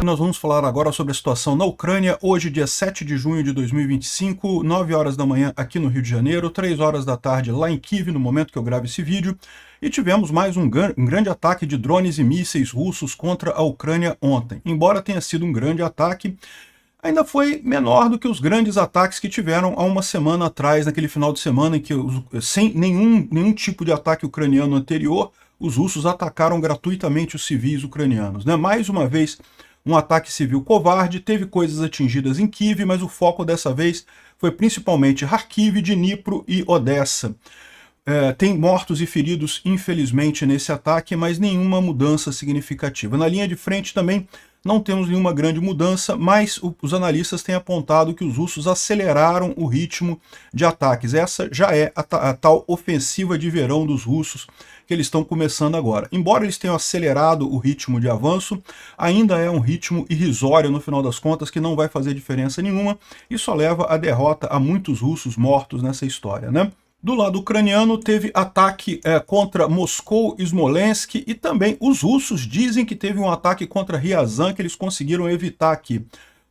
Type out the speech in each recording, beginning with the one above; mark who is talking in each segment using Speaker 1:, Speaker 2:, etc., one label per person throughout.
Speaker 1: Nós vamos falar agora sobre a situação na Ucrânia, hoje dia 7 de junho de 2025, 9 horas da manhã aqui no Rio de Janeiro, 3 horas da tarde lá em Kiev, no momento que eu gravo esse vídeo, e tivemos mais um grande ataque de drones e mísseis russos contra a Ucrânia ontem. Embora tenha sido um grande ataque, ainda foi menor do que os grandes ataques que tiveram há uma semana atrás, naquele final de semana em que, sem nenhum tipo de ataque ucraniano anterior, os russos atacaram gratuitamente os civis ucranianos, né? Mais uma vez, um ataque civil covarde, teve coisas atingidas em Kiev, mas o foco dessa vez foi principalmente Kharkiv, Dnipro e Odessa. Tem mortos e feridos, infelizmente, nesse ataque, mas nenhuma mudança significativa. Na linha de frente também não temos nenhuma grande mudança, mas os analistas têm apontado que os russos aceleraram o ritmo de ataques. Essa já é a tal ofensiva de verão dos russos, que eles estão começando agora. Embora eles tenham acelerado o ritmo de avanço, ainda é um ritmo irrisório no final das contas, que não vai fazer diferença nenhuma, e só leva à derrota a muitos russos mortos nessa história, né? Do lado ucraniano, teve ataque contra Moscou e Smolensk, e também os russos dizem que teve um ataque contra Ryazan, que eles conseguiram evitar aqui.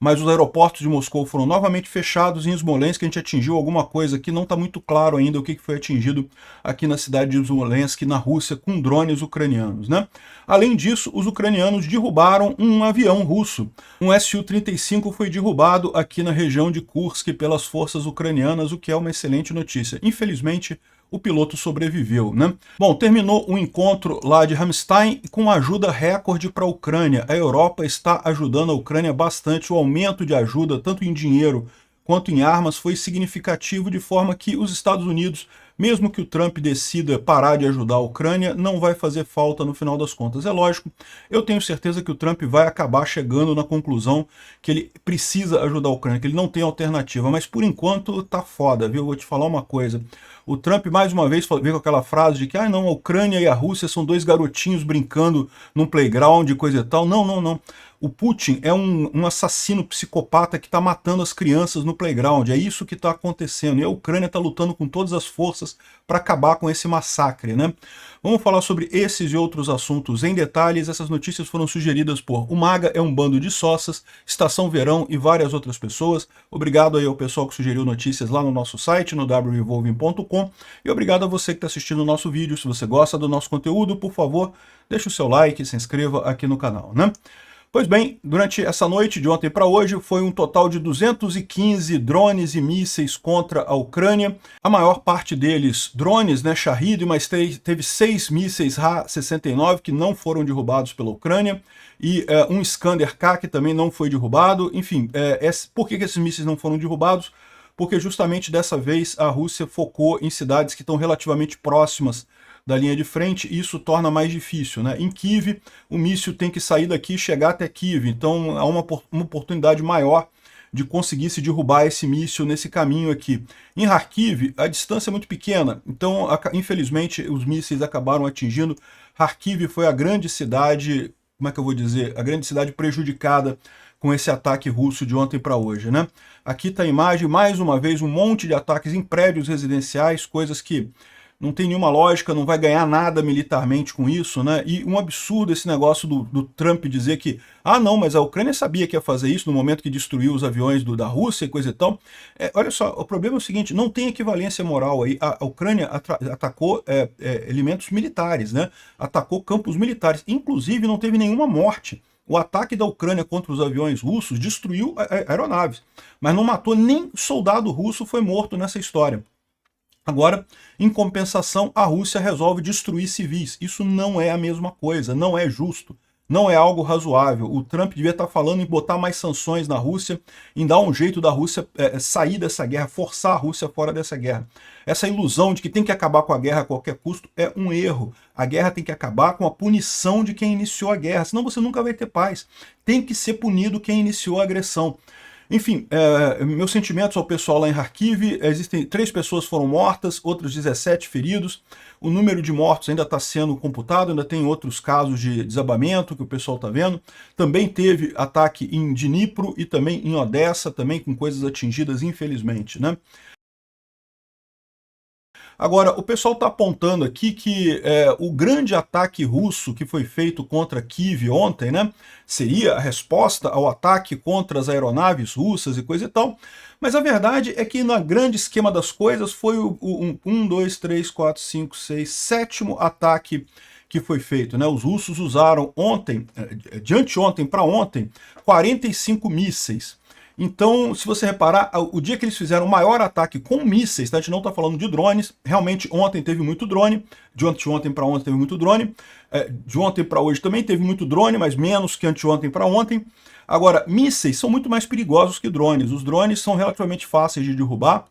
Speaker 1: Mas os aeroportos de Moscou foram novamente fechados, e em Smolensk a gente atingiu alguma coisa que não está muito claro ainda o que foi atingido aqui na cidade de Smolensk, na Rússia, com drones ucranianos, né? Além disso, os ucranianos derrubaram um avião russo. Um Su-35 foi derrubado aqui na região de Kursk pelas forças ucranianas, o que é uma excelente notícia. Infelizmente, o piloto sobreviveu, né? Bom, terminou o encontro lá de Ramstein com ajuda recorde para a Ucrânia. A Europa está ajudando a Ucrânia bastante. O aumento de ajuda, tanto em dinheiro quanto em armas, foi significativo, de forma que os Estados Unidos, mesmo que o Trump decida parar de ajudar a Ucrânia, não vai fazer falta no final das contas. É lógico, eu tenho certeza que o Trump vai acabar chegando na conclusão que ele precisa ajudar a Ucrânia, que ele não tem alternativa, mas por enquanto tá foda, viu? Vou te falar uma coisa. O Trump, mais uma vez, veio com aquela frase de que a Ucrânia e a Rússia são dois garotinhos brincando num playground e coisa e tal. Não, não, não. O Putin é um assassino psicopata que está matando as crianças no playground. É isso que está acontecendo. E a Ucrânia está lutando com todas as forças para acabar com esse massacre, né? Vamos falar sobre esses e outros assuntos em detalhes. Essas notícias foram sugeridas por O Maga é um Bando de Sossas, Estação Verão e várias outras pessoas. Obrigado aí ao pessoal que sugeriu notícias lá no nosso site, no wrevolving.com. E obrigado a você que está assistindo o nosso vídeo. Se você gosta do nosso conteúdo, por favor, deixe o seu like e se inscreva aqui no canal, né? Pois bem, durante essa noite, de ontem para hoje, foi um total de 215 drones e mísseis contra a Ucrânia. A maior parte deles drones, né, Shahed, mas teve 6 mísseis Ra-69 que não foram derrubados pela Ucrânia, e um Iskander-K que também não foi derrubado. Enfim, por que esses mísseis não foram derrubados? Porque justamente dessa vez a Rússia focou em cidades que estão relativamente próximas da linha de frente, e isso torna mais difícil, né? Em Kiev, o míssil tem que sair daqui e chegar até Kiev, então há uma oportunidade maior de conseguir se derrubar esse míssil nesse caminho aqui. Em Kharkiv, a distância é muito pequena, então infelizmente os mísseis acabaram atingindo. Kharkiv foi a grande cidade, como é que eu vou dizer, a grande cidade prejudicada com esse ataque russo de ontem para hoje, né? Aqui está a imagem, mais uma vez, um monte de ataques em prédios residenciais, coisas que não tem nenhuma lógica, não vai ganhar nada militarmente com isso, né? E um absurdo esse negócio do Trump dizer que, não, mas a Ucrânia sabia que ia fazer isso no momento que destruiu os aviões da Rússia e coisa e tal. Olha só, o problema é o seguinte, não tem equivalência moral aí. A Ucrânia atacou elementos militares, né? Atacou campos militares, inclusive não teve nenhuma morte. O ataque da Ucrânia contra os aviões russos destruiu aeronaves, mas não matou nem soldado russo, foi morto nessa história. Agora, em compensação, a Rússia resolve destruir civis. Isso não é a mesma coisa, não é justo, não é algo razoável. O Trump devia estar falando em botar mais sanções na Rússia, em dar um jeito da Rússia sair dessa guerra, forçar a Rússia fora dessa guerra. Essa ilusão de que tem que acabar com a guerra a qualquer custo é um erro. A guerra tem que acabar com a punição de quem iniciou a guerra, senão você nunca vai ter paz. Tem que ser punido quem iniciou a agressão. Enfim, meus sentimentos ao pessoal lá em Kharkiv. Existem 3 pessoas foram mortas, outros 17 feridos. O número de mortos ainda está sendo computado, ainda tem outros casos de desabamento que o pessoal está vendo. Também teve ataque em Dnipro e também em Odessa, também com coisas atingidas, infelizmente, né? Agora, o pessoal está apontando aqui que o grande ataque russo que foi feito contra Kiev ontem, né, seria a resposta ao ataque contra as aeronaves russas e coisa e tal, mas a verdade é que no grande esquema das coisas foi o 7º ataque que foi feito, né? Os russos usaram ontem, de anteontem para ontem, 45 mísseis. Então, se você reparar, o dia que eles fizeram o maior ataque com mísseis, tá? A gente não está falando de drones, realmente ontem teve muito drone, de anteontem para ontem teve muito drone, de ontem para hoje também teve muito drone, mas menos que anteontem para ontem. Agora, mísseis são muito mais perigosos que drones. Os drones são relativamente fáceis de derrubar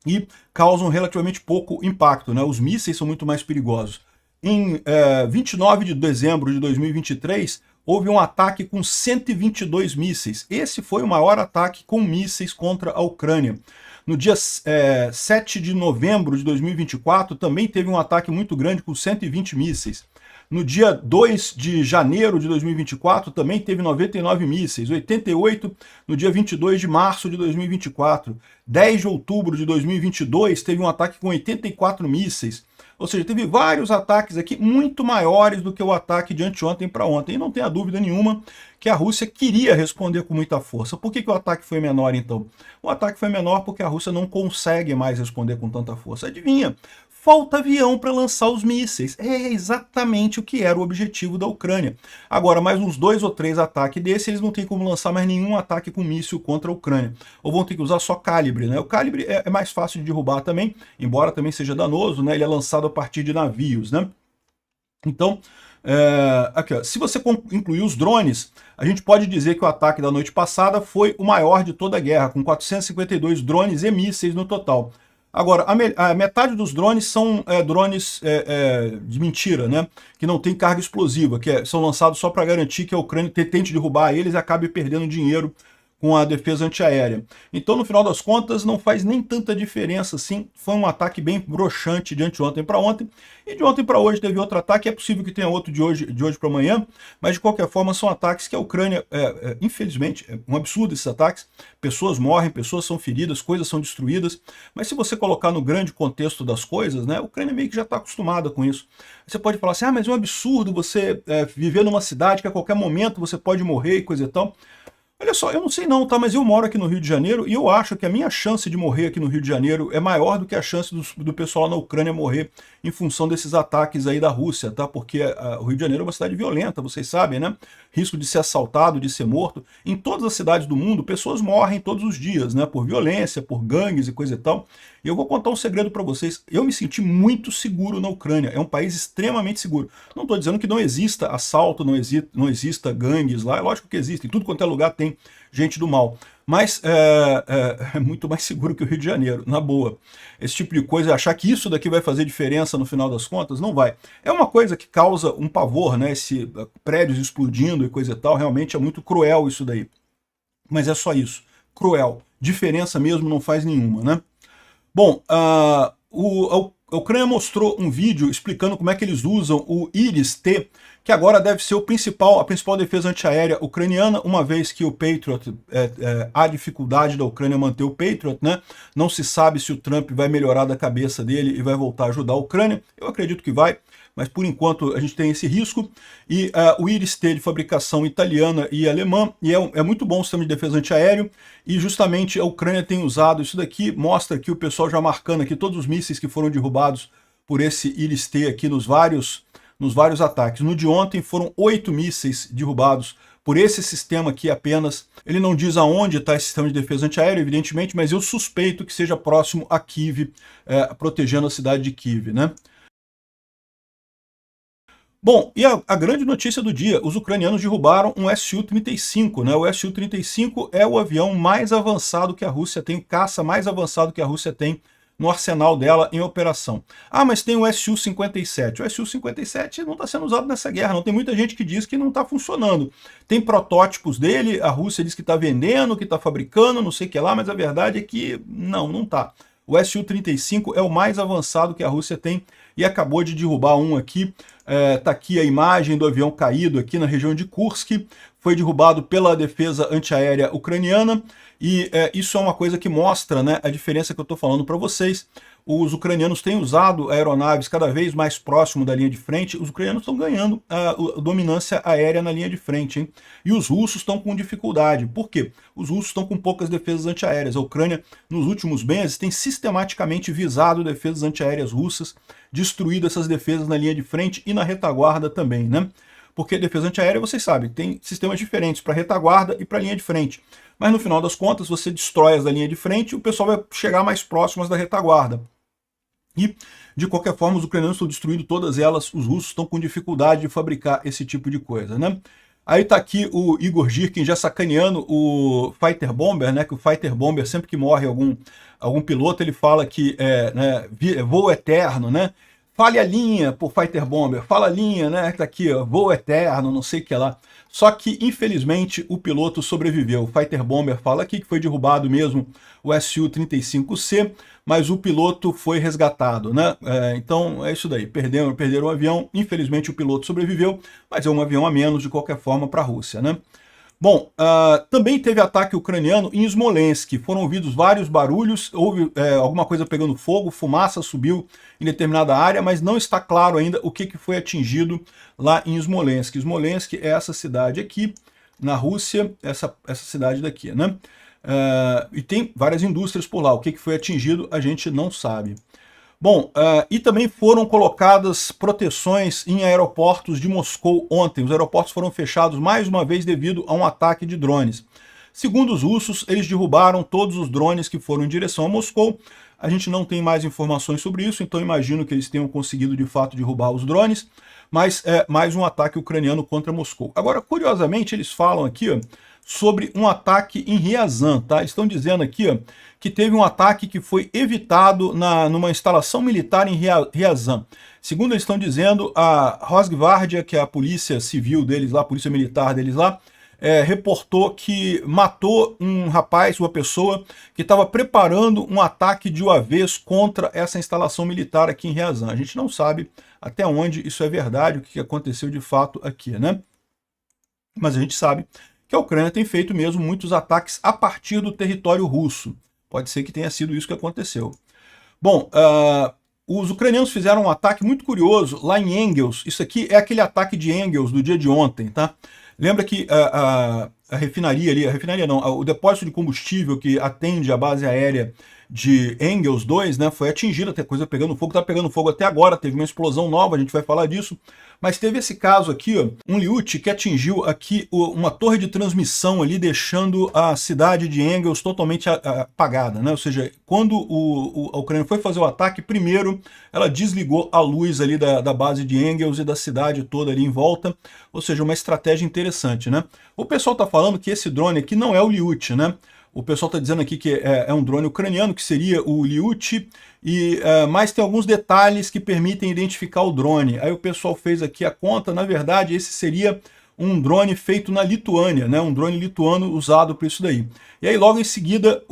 Speaker 1: e causam relativamente pouco impacto, né? Os mísseis são muito mais perigosos. Em 29 de dezembro de 2023, houve um ataque com 122 mísseis. Esse foi o maior ataque com mísseis contra a Ucrânia. No dia 7 de novembro de 2024, também teve um ataque muito grande com 120 mísseis. No dia 2 de janeiro de 2024, também teve 99 mísseis, 88 no dia 22 de março de 2024. 10 de outubro de 2022, teve um ataque com 84 mísseis. Ou seja, teve vários ataques aqui muito maiores do que o ataque de anteontem para ontem. E não tenha dúvida nenhuma que a Rússia queria responder com muita força. Por que o ataque foi menor, então? O ataque foi menor porque a Rússia não consegue mais responder com tanta força. Adivinha? Falta avião para lançar os mísseis. É exatamente o que era o objetivo da Ucrânia. Agora, mais uns 2 ou 3 ataques desses, eles não têm como lançar mais nenhum ataque com míssil contra a Ucrânia. Ou vão ter que usar só calibre, né? O calibre é mais fácil de derrubar também, embora também seja danoso, né? Ele é lançado a partir de navios, né? Então, aqui, ó, se você incluir os drones, a gente pode dizer que o ataque da noite passada foi o maior de toda a guerra, com 452 drones e mísseis no total. Agora, a metade dos drones são drones de mentira, né? Que não tem carga explosiva, que são lançados só para garantir que a Ucrânia tente derrubar eles e acabe perdendo dinheiro com a defesa antiaérea. Então, no final das contas, não faz nem tanta diferença assim. Foi um ataque bem broxante de anteontem para ontem. E de ontem para hoje teve outro ataque. É possível que tenha outro de hoje para amanhã. Mas, de qualquer forma, são ataques que a Ucrânia, infelizmente, é um absurdo esses ataques. Pessoas morrem, pessoas são feridas, coisas são destruídas. Mas se você colocar no grande contexto das coisas, né, a Ucrânia meio que já está acostumada com isso. Você pode falar assim, mas é um absurdo você viver numa cidade que a qualquer momento você pode morrer e coisa e tal. Olha só, eu não sei não, tá? Mas eu moro aqui no Rio de Janeiro e eu acho que a minha chance de morrer aqui no Rio de Janeiro é maior do que a chance do pessoal na Ucrânia morrer em função desses ataques aí da Rússia, tá? Porque o Rio de Janeiro é uma cidade violenta, vocês sabem, né? Risco de ser assaltado, de ser morto. Em todas as cidades do mundo, pessoas morrem todos os dias, né? Por violência, por gangues e coisa e tal. E eu vou contar um segredo para vocês. Eu me senti muito seguro na Ucrânia. É um país extremamente seguro. Não estou dizendo que não exista assalto, não exista gangues lá. É lógico que existe. Em tudo quanto é lugar tem gente do mal. Mas é muito mais seguro que o Rio de Janeiro, na boa. Esse tipo de coisa, achar que isso daqui vai fazer diferença no final das contas, não vai. É uma coisa que causa um pavor, né? Esse prédios explodindo e coisa e tal. Realmente é muito cruel isso daí. Mas é só isso. Cruel. Diferença mesmo não faz nenhuma, né? Bom, a Ucrânia mostrou um vídeo explicando como é que eles usam o Iris-T, que agora deve ser a principal defesa antiaérea ucraniana, uma vez que o Patriot, há dificuldade da Ucrânia manter o Patriot, né? Não se sabe se o Trump vai melhorar da cabeça dele e vai voltar a ajudar a Ucrânia. Eu acredito que vai, mas por enquanto a gente tem esse risco. E o Iris-T de fabricação italiana e alemã, e é muito bom o sistema de defesa antiaéreo, e justamente a Ucrânia tem usado isso daqui, mostra aqui o pessoal já marcando aqui todos os mísseis que foram derrubados por esse Iris-T aqui nos vários ataques. No de ontem foram 8 mísseis derrubados por esse sistema aqui apenas. Ele não diz aonde está esse sistema de defesa antiaérea, evidentemente, mas eu suspeito que seja próximo a Kiev, protegendo a cidade de Kiev, né? Bom, e a grande notícia do dia, os ucranianos derrubaram um Su-35, né? O Su-35 é o avião mais avançado que a Rússia tem, o caça mais avançado que a Rússia tem no arsenal dela em operação. Ah, mas tem o Su-57. O Su-57 não está sendo usado nessa guerra, não. Tem muita gente que diz que não está funcionando. Tem protótipos dele, a Rússia diz que está vendendo, que está fabricando, não sei o que lá, mas a verdade é que não está. O Su-35 é o mais avançado que a Rússia tem e acabou de derrubar um aqui. Está aqui a imagem do avião caído aqui na região de Kursk. Foi derrubado pela defesa antiaérea ucraniana e isso é uma coisa que mostra, né, a diferença que eu estou falando para vocês. os ucranianos têm usado aeronaves cada vez mais próximo da linha de frente, os ucranianos estão ganhando a dominância aérea na linha de frente, hein? E os russos estão com dificuldade. Por quê? Os russos estão com poucas defesas antiaéreas. A Ucrânia, nos últimos meses, tem sistematicamente visado defesas antiaéreas russas, destruído essas defesas na linha de frente e na retaguarda também, né? Porque defesa antiaérea, vocês sabem, tem sistemas diferentes para retaguarda e para linha de frente. Mas no final das contas, você destrói as da linha de frente e o pessoal vai chegar mais próximo às da retaguarda. E, de qualquer forma, os ucranianos estão destruindo todas elas, os russos estão com dificuldade de fabricar esse tipo de coisa, né? Aí tá aqui o Igor Girkin já sacaneando o Fighter Bomber, né? Que o Fighter Bomber, sempre que morre algum piloto, ele fala que é voo eterno, né? Fale a linha por Fighter Bomber, fala a linha, né? Tá aqui, ó, voo eterno, não sei o que lá. Só que, infelizmente, o piloto sobreviveu. O Fighter Bomber fala aqui que foi derrubado mesmo o Su-35C, mas o piloto foi resgatado, né? Então, é isso daí. Perderam o avião. Infelizmente, o piloto sobreviveu, mas é um avião a menos, de qualquer forma, para a Rússia, né? Bom, também teve ataque ucraniano em Smolensk. Foram ouvidos vários barulhos, houve alguma coisa pegando fogo, fumaça subiu em determinada área, mas não está claro ainda o que foi atingido lá em Smolensk. Smolensk é essa cidade aqui, na Rússia, essa cidade daqui, né? E tem várias indústrias por lá. O que foi atingido, a gente não sabe. Bom, e também foram colocadas proteções em aeroportos de Moscou ontem. Os aeroportos foram fechados mais uma vez devido a um ataque de drones. Segundo os russos, eles derrubaram todos os drones que foram em direção a Moscou. A gente não tem mais informações sobre isso, então imagino que eles tenham conseguido de fato derrubar os drones, mas é mais um ataque ucraniano contra Moscou. Agora, curiosamente, eles falam aqui, ó, sobre um ataque em Ryazan, tá? Eles estão dizendo aqui, ó, que teve um ataque que foi evitado numa instalação militar em Ryazan. Segundo eles estão dizendo, a Rosgvardia, que é a polícia civil deles lá, a polícia militar deles lá, reportou que matou um rapaz, uma pessoa, que estava preparando um ataque de uma vez contra essa instalação militar aqui em Ryazan. A gente não sabe até onde isso é verdade, o que aconteceu de fato aqui, né? Mas a gente sabe que a Ucrânia tem feito mesmo muitos ataques a partir do território russo. Pode ser que tenha sido isso que aconteceu. Bom, os ucranianos fizeram um ataque muito curioso lá em Engels. Isso aqui é aquele ataque de Engels do dia de ontem, tá? Lembra que a refinaria ali, o depósito de combustível que atende a base aérea de Engels 2, né, foi atingida, tem coisa pegando fogo, tá pegando fogo até agora, teve uma explosão nova, a gente vai falar disso, mas teve esse caso aqui, ó, um Liut que atingiu aqui uma torre de transmissão ali, deixando a cidade de Engels totalmente apagada, né, ou seja, quando a Ucrânia foi fazer o ataque, primeiro ela desligou a luz ali da base de Engels e da cidade toda ali em volta, ou seja, uma estratégia interessante, né. O pessoal tá falando que esse drone aqui não é o Liut, né. O pessoal está dizendo aqui que é um drone ucraniano, que seria o Liut, mas tem alguns detalhes que permitem identificar o drone. Aí o pessoal fez aqui a conta, na verdade esse seria um drone feito na Lituânia, né? Um drone lituano usado para isso daí. E aí logo em seguida,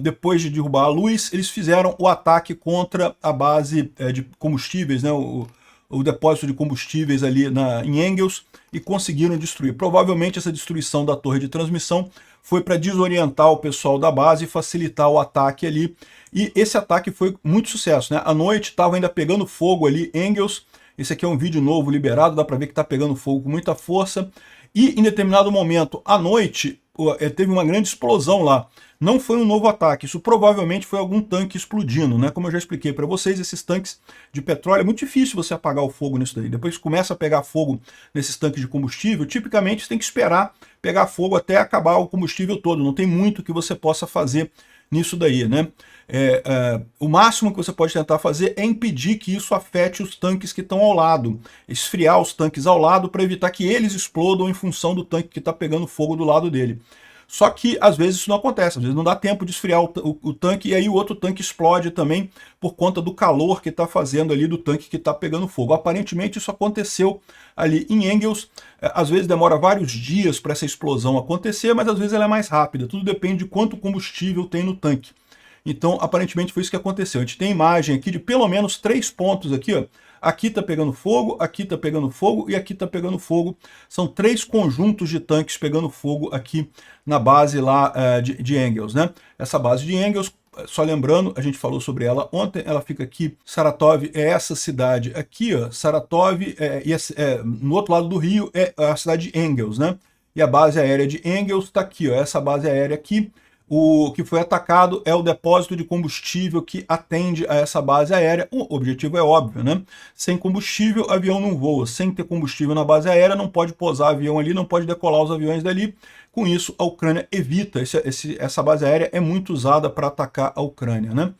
Speaker 1: depois de derrubar a luz, eles fizeram o ataque contra a base de combustíveis, né? O depósito de combustíveis ali em Engels, e conseguiram destruir. Provavelmente essa destruição da torre de transmissão foi para desorientar o pessoal da base e facilitar o ataque ali. E esse ataque foi muito sucesso, né? À noite estava ainda pegando fogo ali, Engels. Esse aqui é um vídeo novo liberado, dá para ver que está pegando fogo com muita força. E em determinado momento, à noite, teve uma grande explosão lá. Não foi um novo ataque, isso provavelmente foi algum tanque explodindo, né? Como eu já expliquei para vocês, esses tanques de petróleo, é muito difícil você apagar o fogo nisso daí. Depois que começa a pegar fogo nesses tanques de combustível, tipicamente você tem que esperar pegar fogo até acabar o combustível todo. Não tem muito que você possa fazer nisso daí, né? O máximo que você pode tentar fazer é impedir que isso afete os tanques que estão ao lado, esfriar os tanques ao lado para evitar que eles explodam em função do tanque que está pegando fogo do lado dele. Só que às vezes isso não acontece, às vezes não dá tempo de esfriar o tanque e aí o outro tanque explode também por conta do calor que está fazendo ali do tanque que está pegando fogo. Aparentemente isso aconteceu ali em Engels, às vezes demora vários dias para essa explosão acontecer, mas às vezes ela é mais rápida, tudo depende de quanto combustível tem no tanque. Então aparentemente foi isso que aconteceu. A gente tem imagem aqui de pelo menos 3 pontos aqui, ó. Aqui está pegando fogo, aqui está pegando fogo e aqui está pegando fogo. São 3 conjuntos de tanques pegando fogo aqui na base lá de Engels, né? Essa base de Engels, só lembrando, a gente falou sobre ela ontem, ela fica aqui, Saratov é essa cidade aqui, ó, Saratov, no outro lado do rio é a cidade de Engels, né? E a base aérea de Engels está aqui, ó, essa base aérea aqui. O que foi atacado é o depósito de combustível que atende a essa base aérea. O objetivo é óbvio, né? Sem combustível, avião não voa. Sem ter combustível na base aérea, não pode pousar avião ali, não pode decolar os aviões dali. Com isso, a Ucrânia evita. Essa base aérea é muito usada para atacar a Ucrânia, né?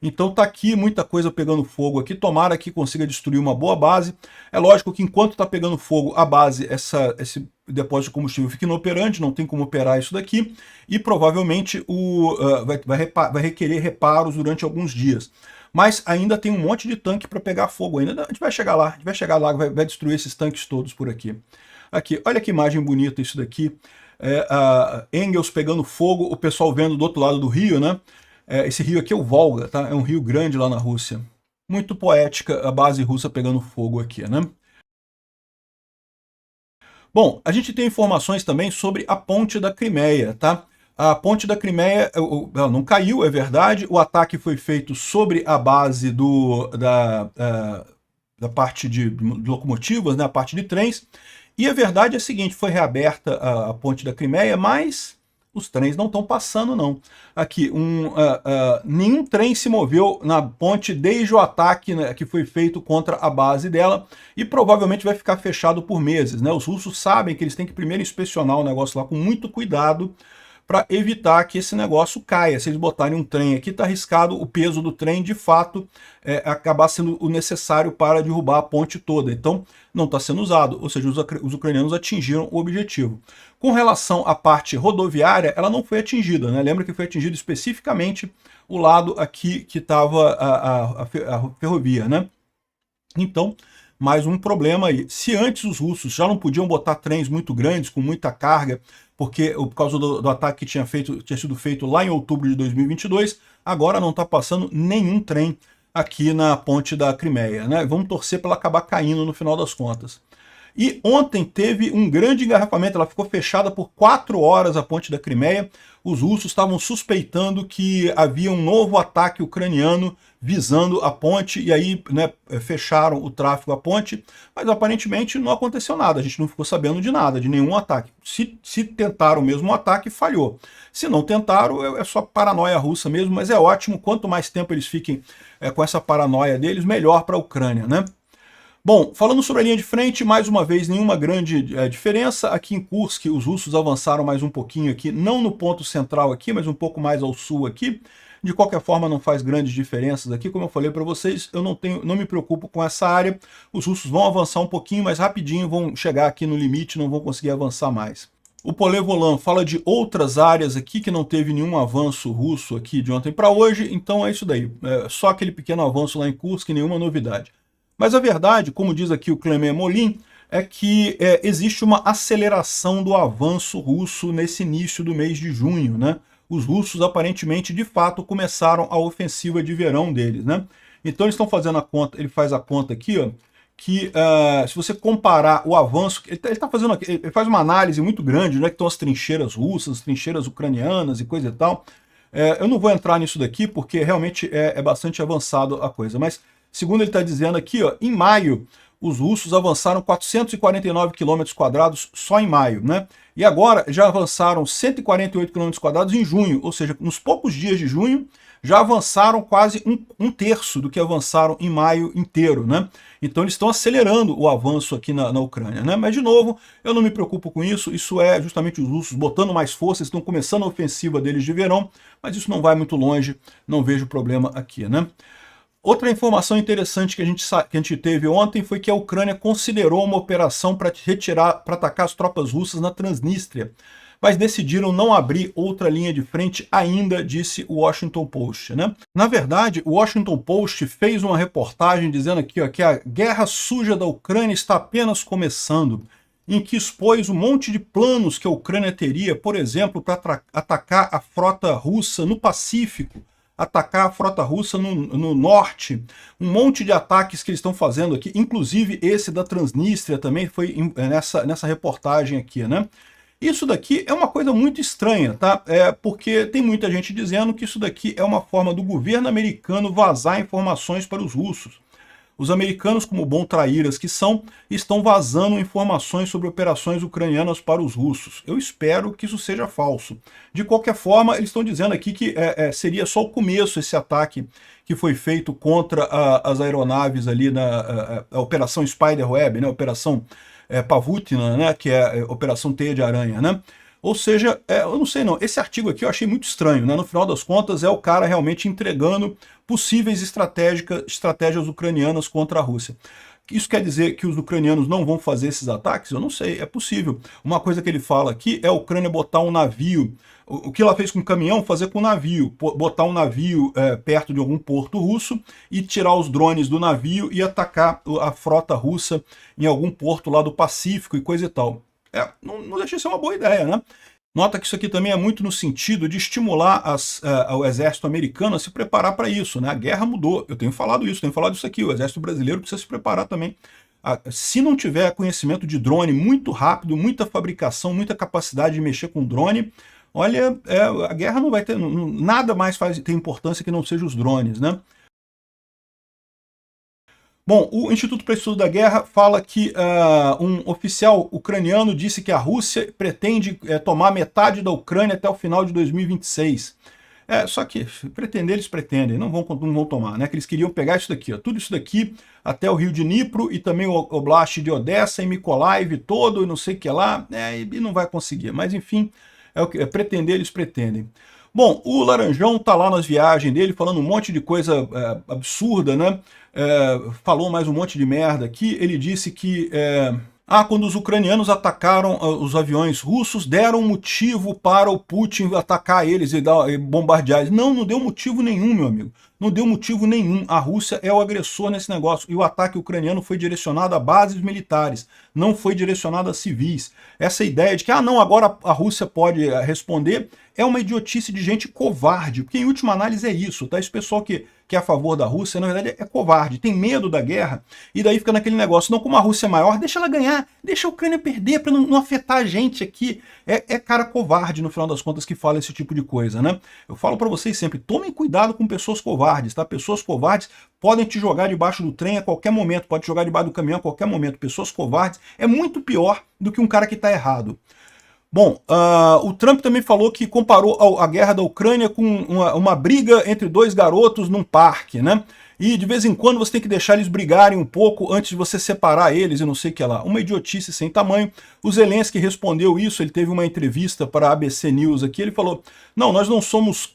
Speaker 1: Então tá aqui muita coisa pegando fogo aqui, tomara que consiga destruir uma boa base. É lógico que enquanto tá pegando fogo a base, esse depósito de combustível fica inoperante, não tem como operar isso daqui, e provavelmente vai requerer reparos durante alguns dias. Mas ainda tem um monte de tanque para pegar fogo ainda, a gente vai chegar lá, vai destruir esses tanques todos por aqui. Aqui, olha que imagem bonita isso daqui, Engels pegando fogo, o pessoal vendo do outro lado do rio, né? Esse rio aqui é o Volga, tá? É um rio grande lá na Rússia. Muito poética a base russa pegando fogo aqui, né? Bom, a gente tem informações também sobre a ponte da Crimeia, tá? A ponte da Crimeia ela não caiu, é verdade. O ataque foi feito sobre a base da parte de locomotivas, né? A parte de trens. E a verdade é a seguinte, foi reaberta a ponte da Crimeia, mas os trens não estão passando, não. Aqui, nenhum trem se moveu na ponte desde o ataque, né, que foi feito contra a base dela, e provavelmente vai ficar fechado por meses, né? Os russos sabem que eles têm que primeiro inspecionar o negócio lá com muito cuidado para evitar que esse negócio caia. Se eles botarem um trem aqui, está arriscado o peso do trem, de fato, acabar sendo o necessário para derrubar a ponte toda. Então, não está sendo usado, ou seja, os ucranianos atingiram o objetivo. Com relação à parte rodoviária, ela não foi atingida, né? Lembra que foi atingido especificamente o lado aqui que estava a ferrovia, né? Então, mais um problema aí. Se antes os russos já não podiam botar trens muito grandes, com muita carga, por causa do ataque que tinha sido feito lá em outubro de 2022, agora não está passando nenhum trem aqui na ponte da Crimeia, né? Vamos torcer para ela acabar caindo no final das contas. E ontem teve um grande engarrafamento, ela ficou fechada por 4 horas, a ponte da Crimeia. Os russos estavam suspeitando que havia um novo ataque ucraniano visando a ponte, e aí, né, fecharam o tráfego à ponte, mas aparentemente não aconteceu nada, a gente não ficou sabendo de nada, de nenhum ataque. Se tentaram mesmo um ataque, falhou. Se não tentaram, é só paranoia russa mesmo, mas é ótimo, quanto mais tempo eles fiquem com essa paranoia deles, melhor para a Ucrânia, né? Bom, falando sobre a linha de frente, mais uma vez, nenhuma grande diferença. Aqui em Kursk, os russos avançaram mais um pouquinho aqui, não no ponto central aqui, mas um pouco mais ao sul aqui. De qualquer forma, não faz grandes diferenças aqui. Como eu falei para vocês, eu não me preocupo com essa área. Os russos vão avançar um pouquinho, mas rapidinho vão chegar aqui no limite, não vão conseguir avançar mais. O Polevolan fala de outras áreas aqui que não teve nenhum avanço russo aqui de ontem para hoje, então é isso daí. Só aquele pequeno avanço lá em Kursk, nenhuma novidade. Mas a verdade, como diz aqui o Clement Molin, é que existe uma aceleração do avanço russo nesse início do mês de junho, né? Os russos, aparentemente, de fato, começaram a ofensiva de verão deles, né? Então eles estão fazendo a conta, ele faz a conta aqui, ó, que se você comparar o avanço, ele faz uma análise muito grande, né, que estão as trincheiras russas, as trincheiras ucranianas e coisa e tal. Eu não vou entrar nisso daqui, porque realmente é bastante avançado a coisa, mas segundo ele está dizendo aqui, ó, em maio, os russos avançaram 449 km² só em maio, né? E agora já avançaram 148 km² em junho, ou seja, nos poucos dias de junho, já avançaram quase um terço do que avançaram em maio inteiro, né? Então eles estão acelerando o avanço aqui na Ucrânia, né? Mas, de novo, eu não me preocupo com isso, isso é justamente os russos botando mais força, estão começando a ofensiva deles de verão, mas isso não vai muito longe, não vejo problema aqui, né? Outra informação interessante que a gente teve ontem foi que a Ucrânia considerou uma operação para atacar as tropas russas na Transnistria, mas decidiram não abrir outra linha de frente ainda, disse o Washington Post, né? Na verdade, o Washington Post fez uma reportagem dizendo aqui, ó, que a guerra suja da Ucrânia está apenas começando, em que expôs um monte de planos que a Ucrânia teria, por exemplo, para atacar a frota russa no Pacífico, atacar a frota russa no norte, um monte de ataques que eles estão fazendo aqui, inclusive esse da Transnistria também foi nessa reportagem aqui, né? Isso daqui é uma coisa muito estranha, tá? Porque tem muita gente dizendo que isso daqui é uma forma do governo americano vazar informações para os russos. Os americanos, como bom traíras que são, estão vazando informações sobre operações ucranianas para os russos. Eu espero que isso seja falso. De qualquer forma, eles estão dizendo aqui que seria só o começo esse ataque que foi feito contra as aeronaves ali na a Operação Spiderweb, né, a Operação Pavutina, né, que é a Operação Teia de Aranha, né? Ou seja, eu não sei não, esse artigo aqui eu achei muito estranho, né? No final das contas é o cara realmente entregando possíveis estratégias ucranianas contra a Rússia. Isso quer dizer que os ucranianos não vão fazer esses ataques? Eu não sei, é possível. Uma coisa que ele fala aqui é a Ucrânia botar um navio, o que ela fez com o caminhão, fazer com o navio, botar um navio perto de algum porto russo e tirar os drones do navio e atacar a frota russa em algum porto lá do Pacífico e coisa e tal. Não deixa de ser uma boa ideia, né? Nota que isso aqui também é muito no sentido de estimular o exército americano a se preparar para isso, né? A guerra mudou, eu tenho falado isso aqui, o exército brasileiro precisa se preparar também. Se não tiver conhecimento de drone muito rápido, muita fabricação, muita capacidade de mexer com drone, olha, a guerra não vai ter, nada mais tem importância que não seja os drones, né? Bom, o Instituto para o Estudo da Guerra fala que um oficial ucraniano disse que a Rússia pretende tomar metade da Ucrânia até o final de 2026. Só que pretender eles pretendem, não vão tomar, né? Que eles queriam pegar isso daqui, ó, tudo isso daqui até o rio de Dnipro e também o Oblast de Odessa e Mykolaiv todo e não sei o que lá, e não vai conseguir. Mas enfim, é o que pretender eles pretendem. Bom, o Laranjão tá lá nas viagens dele falando um monte de coisa absurda, né? Falou mais um monte de merda aqui. Ele disse que quando os ucranianos atacaram os aviões russos, deram motivo para o Putin atacar eles e bombardear eles. Não deu motivo nenhum, meu amigo. Não deu motivo nenhum. A Rússia é o agressor nesse negócio. E o ataque ucraniano foi direcionado a bases militares, não foi direcionado a civis. Essa ideia de que, não, agora a Rússia pode responder, é uma idiotice de gente covarde, porque em última análise é isso, tá? Esse pessoal que é a favor da Rússia, na verdade, é covarde, tem medo da guerra, e daí fica naquele negócio, não, como a Rússia é maior, deixa ela ganhar, deixa a Ucrânia perder, para não afetar a gente aqui. É cara covarde, no final das contas, que fala esse tipo de coisa, né? Eu falo para vocês sempre, tomem cuidado com pessoas covardes, tá? Pessoas covardes podem te jogar debaixo do trem a qualquer momento, pode te jogar debaixo do caminhão a qualquer momento. Pessoas covardes é muito pior do que um cara que está errado. Bom, o Trump também falou que comparou a guerra da Ucrânia com uma briga entre dois garotos num parque, né? E de vez em quando você tem que deixar eles brigarem um pouco antes de você separar eles e não sei o que lá. Uma idiotice sem tamanho. O Zelensky respondeu isso, ele teve uma entrevista para a ABC News aqui, ele falou, não, nós não somos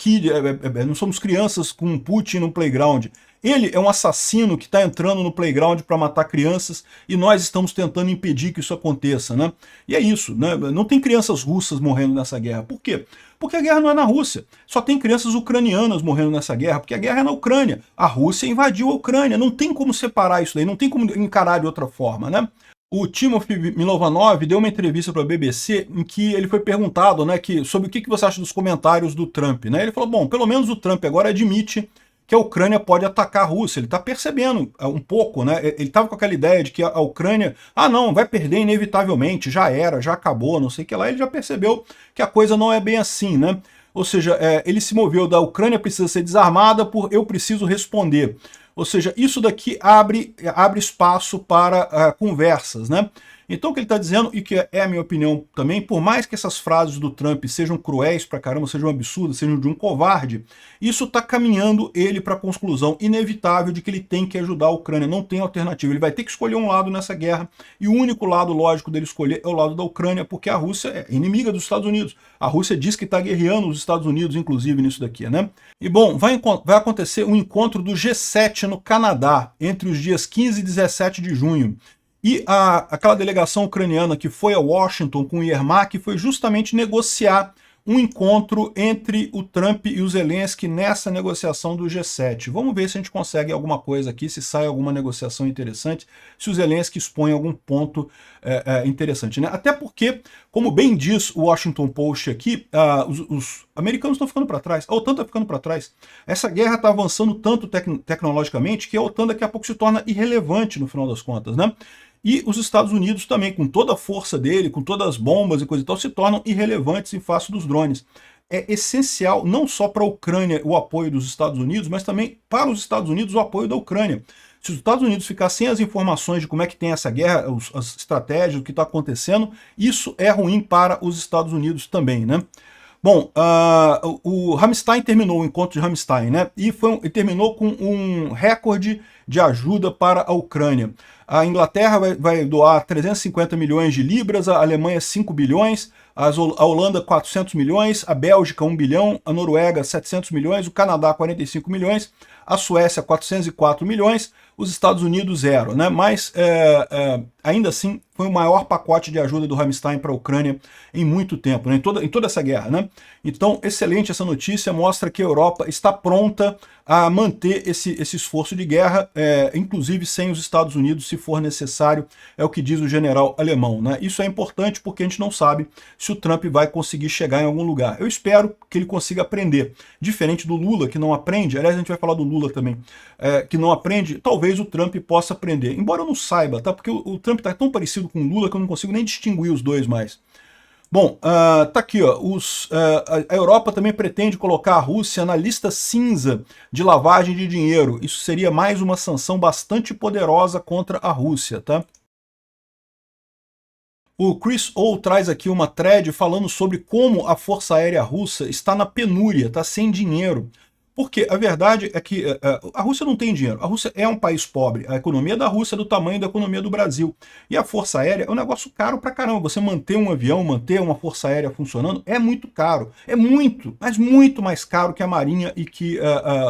Speaker 1: não somos crianças com Putin no playground. Ele é um assassino que está entrando no playground para matar crianças e nós estamos tentando impedir que isso aconteça, né? E é isso, né? Não tem crianças russas morrendo nessa guerra. Por quê? Porque a guerra não é na Rússia. Só tem crianças ucranianas morrendo nessa guerra, porque a guerra é na Ucrânia. A Rússia invadiu a Ucrânia. Não tem como separar isso daí, não tem como encarar de outra forma, né? O Timothy Milovanov deu uma entrevista para a BBC em que ele foi perguntado, né, sobre o que você acha dos comentários do Trump, né? Ele falou, bom, pelo menos o Trump agora admite que a Ucrânia pode atacar a Rússia. Ele está percebendo um pouco, né? Ele estava com aquela ideia de que a Ucrânia, não, vai perder inevitavelmente, já era, já acabou, não sei o que lá. Ele já percebeu que a coisa não é bem assim, né? Ou seja, ele se moveu da Ucrânia precisa ser desarmada por eu preciso responder. Ou seja, isso daqui abre espaço para conversas, né? Então o que ele está dizendo, e que é a minha opinião também, por mais que essas frases do Trump sejam cruéis pra caramba, sejam absurdas, sejam de um covarde, isso está caminhando ele para a conclusão inevitável de que ele tem que ajudar a Ucrânia, não tem alternativa. Ele vai ter que escolher um lado nessa guerra, e o único lado lógico dele escolher é o lado da Ucrânia, porque a Rússia é inimiga dos Estados Unidos. A Rússia diz que está guerreando os Estados Unidos, inclusive, nisso daqui, né? E bom, vai acontecer um encontro do G7 no Canadá, entre os dias 15 e 17 de junho. E aquela delegação ucraniana que foi a Washington com o Yermak foi justamente negociar um encontro entre o Trump e o Zelensky nessa negociação do G7. Vamos ver se a gente consegue alguma coisa aqui, se sai alguma negociação interessante, se o Zelensky expõe algum ponto interessante, né? Até porque, como bem diz o Washington Post aqui, os americanos estão ficando para trás, a OTAN está ficando para trás. Essa guerra está avançando tanto tecnologicamente que a OTAN daqui a pouco se torna irrelevante no final das contas, né? e os Estados Unidos também, com toda a força dele, com todas as bombas e coisa e tal, se tornam irrelevantes em face dos drones. É essencial, não só para a Ucrânia o apoio dos Estados Unidos, mas também para os Estados Unidos o apoio da Ucrânia. Se os Estados Unidos ficar sem as informações de como é que tem essa guerra, as estratégias, o que está acontecendo, isso é ruim para os Estados Unidos também, né? Bom, o Ramstein terminou, o encontro de Ramstein, né? E terminou com um recorde de ajuda para a Ucrânia. A Inglaterra vai doar 350 milhões de libras, a Alemanha 5 bilhões, a Holanda 400 milhões, a Bélgica 1 bilhão, a Noruega 700 milhões, o Canadá 45 milhões, a Suécia 404 milhões, os Estados Unidos 0, né? Mas ainda assim foi o maior pacote de ajuda do Ramstein para a Ucrânia em muito tempo, né? em toda essa guerra, né? Então, excelente essa notícia, mostra que a Europa está pronta a manter esse esforço de guerra, inclusive sem os Estados Unidos, se for necessário, é o que diz o general alemão, né? Isso é importante porque a gente não sabe se o Trump vai conseguir chegar em algum lugar. Eu espero que ele consiga aprender, diferente do Lula, que não aprende, aliás, a gente vai falar do Lula também, que não aprende, talvez o Trump possa aprender, embora eu não saiba, tá? Porque o Trump está tão parecido com o Lula que eu não consigo nem distinguir os dois mais. Bom, tá aqui, ó, a Europa também pretende colocar a Rússia na lista cinza de lavagem de dinheiro. Isso seria mais uma sanção bastante poderosa contra a Rússia, tá? O Chris O traz aqui uma thread falando sobre como a Força Aérea Russa está na penúria, está sem dinheiro. Porque a verdade é que a Rússia não tem dinheiro. A Rússia é um país pobre. A economia da Rússia é do tamanho da economia do Brasil. E a Força Aérea é um negócio caro pra caramba. Você manter um avião, manter uma Força Aérea funcionando, é muito caro. É muito, mas muito mais caro que a Marinha e que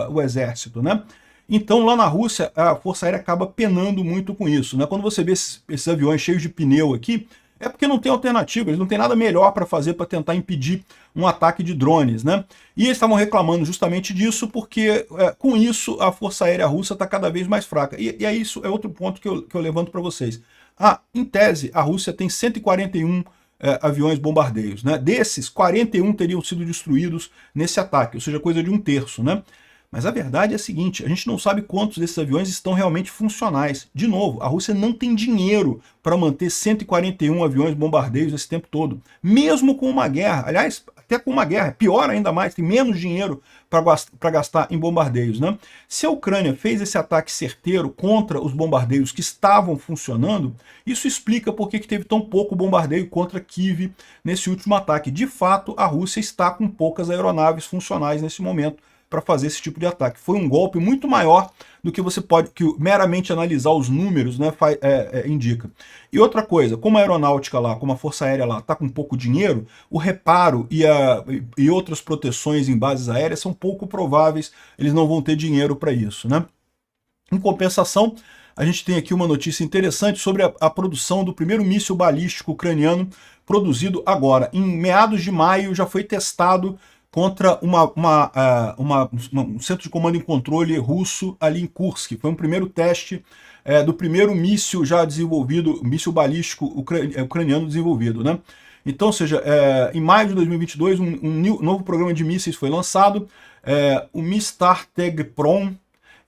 Speaker 1: o Exército, né? Então, lá na Rússia, a Força Aérea acaba penando muito com isso, né? Quando você vê esses aviões cheios de pneu aqui, é porque não tem alternativa, eles não têm nada melhor para fazer para tentar impedir um ataque de drones, né? E eles estavam reclamando justamente disso porque, com isso, a Força Aérea Russa está cada vez mais fraca. E aí isso é outro ponto que eu levanto para vocês. Em tese, a Rússia tem 141 aviões bombardeios, né? Desses, 41 teriam sido destruídos nesse ataque, ou seja, coisa de 1/3, né? Mas a verdade é a seguinte, a gente não sabe quantos desses aviões estão realmente funcionais. De novo, a Rússia não tem dinheiro para manter 141 aviões bombardeios esse tempo todo. Mesmo com uma guerra, aliás, até com uma guerra, pior ainda mais, tem menos dinheiro para gastar em bombardeios, né? Se a Ucrânia fez esse ataque certeiro contra os bombardeios que estavam funcionando, isso explica por que teve tão pouco bombardeio contra Kiev nesse último ataque. De fato, a Rússia está com poucas aeronaves funcionais nesse momento para fazer esse tipo de ataque. Foi um golpe muito maior do que você pode, que meramente analisar os números, né, indica. E outra coisa, como a aeronáutica lá, como a Força Aérea lá está com pouco dinheiro, o reparo e outras proteções em bases aéreas são pouco prováveis, eles não vão ter dinheiro para isso, né? Em compensação, a gente tem aqui uma notícia interessante sobre a produção do primeiro míssil balístico ucraniano produzido agora. Em meados de maio já foi testado contra um centro de comando e controle russo ali em Kursk. Foi um primeiro teste do primeiro míssil já desenvolvido, míssil balístico ucraniano desenvolvido, né? Então, ou seja, em maio de 2022, um novo programa de mísseis foi lançado, o Mistar-Teg-Prom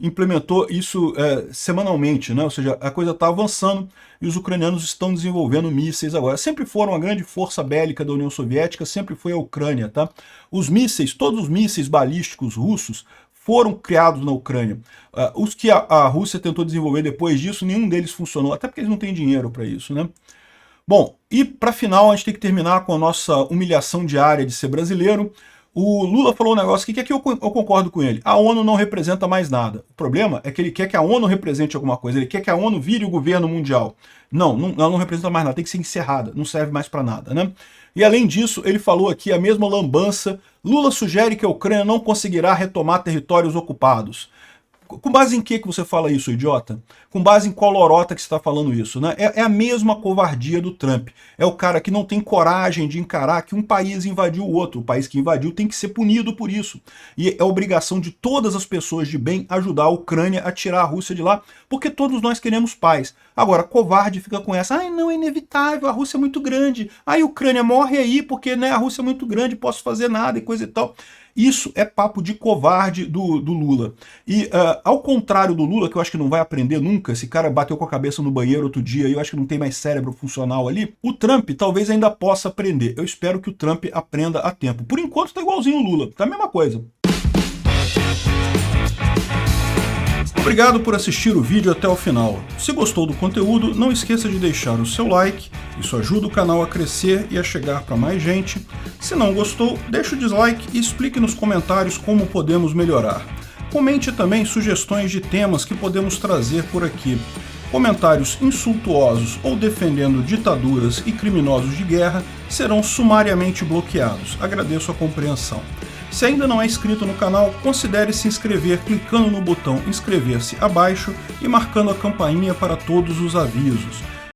Speaker 1: implementou isso semanalmente, né? Ou seja, a coisa está avançando e os ucranianos estão desenvolvendo mísseis agora. Sempre foram a grande força bélica da União Soviética, sempre foi a Ucrânia, tá? Os mísseis, todos os mísseis balísticos russos foram criados na Ucrânia. Os que a Rússia tentou desenvolver depois disso, nenhum deles funcionou, até porque eles não têm dinheiro para isso, né? Bom, e para final a gente tem que terminar com a nossa humilhação diária de ser brasileiro. O Lula falou um negócio que aqui eu concordo com ele. A ONU não representa mais nada. O problema é que ele quer que a ONU represente alguma coisa. Ele quer que a ONU vire o governo mundial. Não, ela não representa mais nada. Tem que ser encerrada. Não serve mais para nada, né? E além disso, ele falou aqui a mesma lambança. Lula sugere que a Ucrânia não conseguirá retomar territórios ocupados. Com base em que você fala isso, idiota? Com base em qual lorota que você está falando isso, né? É a mesma covardia do Trump. É o cara que não tem coragem de encarar que um país invadiu o outro. O país que invadiu tem que ser punido por isso. E é obrigação de todas as pessoas de bem ajudar a Ucrânia a tirar a Rússia de lá, porque todos nós queremos paz. Agora, covarde fica com essa, não, é inevitável, a Rússia é muito grande. A Ucrânia morre aí porque, né, a Rússia é muito grande, posso fazer nada e coisa e tal. Isso é papo de covarde do Lula. E ao contrário do Lula, que eu acho que não vai aprender nunca, esse cara bateu com a cabeça no banheiro outro dia e eu acho que não tem mais cérebro funcional ali, o Trump talvez ainda possa aprender. Eu espero que o Trump aprenda a tempo. Por enquanto tá igualzinho o Lula, tá a mesma coisa. Obrigado por assistir o vídeo até o final. Se gostou do conteúdo, não esqueça de deixar o seu like, isso ajuda o canal a crescer e a chegar para mais gente. Se não gostou, deixe o dislike e explique nos comentários como podemos melhorar. Comente também sugestões de temas que podemos trazer por aqui. Comentários insultuosos ou defendendo ditaduras e criminosos de guerra serão sumariamente bloqueados. Agradeço a compreensão. Se ainda não é inscrito no canal, considere se inscrever clicando no botão inscrever-se abaixo e marcando a campainha para todos os avisos.